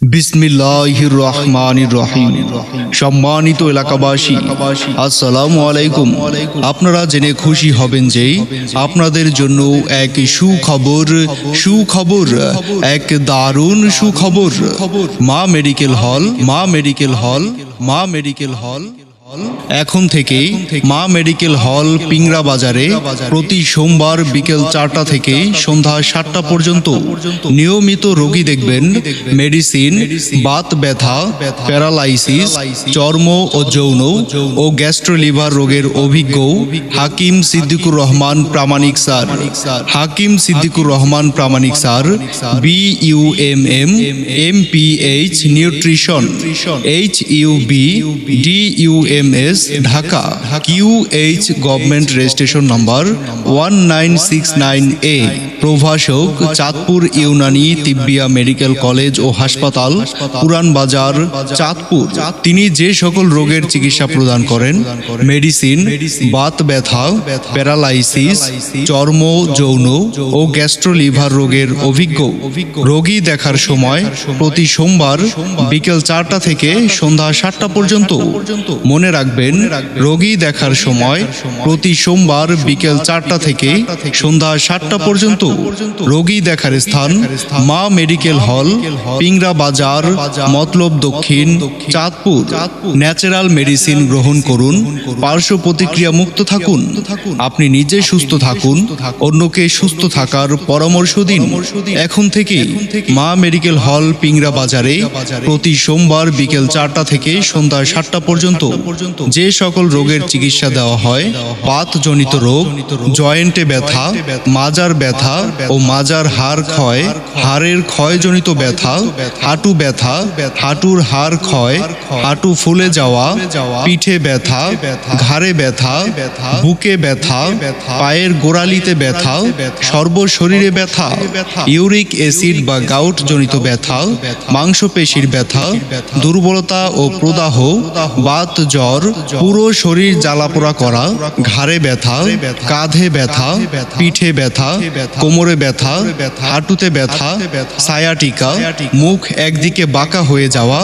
বিসমিল্লাহির রহমানির রহিম। সম্মানিত এলাকাবাসী, আসসালামু আলাইকুম। আপনারা জেনে খুশি হবেন যে আপনাদের জন্য এক সুখবর, এক দারুণ সুখবর। মা মেডিকেল হল এখন থেকে মা মেডিকেল হল পিংরা বাজারে প্রতি সোমবার বিকেল 4টা থেকে সন্ধ্যা 7টা পর্যন্ত নিয়মিত রোগী দেখবেন। মেডিসিন, বাত ব্যথা, প্যারালাইসিস, চর্ম ও যৌন ও গ্যাস্ট্রোলিভার রোগের অভিজ্ঞ হাকিম Siddiqur Rahman Pramanik sir, BUMM, MPH nutrition, HUB, DUMS Dhaka, QH government registration number 1969A, প্রভাষক চাঁদপুর ইউনানি তিব্বিয়া মেডিকেল কলেজ ও হাসপাতাল, পুরান বাজার, চাঁদপুর। তিনি যে সকল রোগের চিকিৎসা প্রদান করেন, মেডিসিন, বাত ব্যথা, প্যারালাইসিস, চর্ম, যৌন ও গ্যাস্ট্রোলিভার রোগের অভিজ্ঞ। রোগী দেখার সময় প্রতি সোমবার বিকেল 4টা থেকে সন্ধ্যা 7টা পর্যন্ত। মনে রাখবেন, রোগী দেখার সময় প্রতি সোমবার বিকেল 4টা থেকে সন্ধ্যা 7টা পর্যন্ত। রোগী দেখার স্থান মা মেডিকেল হল, পিংরা বাজার, মতলব দক্ষিণ, চাঁদপুর। ন্যাচারাল মেডিসিন গ্রহণ করুন, পার্শ্ব প্রতিক্রিয়া মুক্ত থাকুন। আপনি নিজে সুস্থ থাকুন, অন্যকে সুস্থ থাকার পরামর্শ দিন। এখন থেকে মা মেডিকেল হল পিংরা বাজারে প্রতি সোমবার বিকেল 4টা থেকে সন্ধ্যা 7টা পর্যন্ত যে সকল রোগের চিকিৎসা দেওয়া হয়, বাতজনিত রোগ, জয়েন্টে ব্যথা, মাজার ব্যথা ও মাজার হাড় ক্ষয়, হাড়ের ক্ষয়জনিত ব্যথা, হাঁটু ব্যথা, হাঁটুর হাড় ক্ষয়, হাঁটু ফুলে যাওয়া, পিঠে ব্যথা, ঘাড়ে ব্যথা, বুকে ব্যথা, পায়ের গোড়ালিতে ব্যথা, সর্বশরীরে ব্যথা, ইউরিক অ্যাসিড বা গাউট জনিত ব্যথা, মাংসপেশির ব্যথা, দুর্বলতা ও প্রদাহ, বাত জ্বর, পুরো শরীর জ্বালাপোড়া করা, ঘাড়ে ব্যথা, কাঁধে ব্যথা, পিঠে ব্যথা, কোমরে ব্যথা, হাঁটুতে ব্যথা, সায়াটিকা, মুখ একদিকে বাঁকা হয়ে যাওয়া,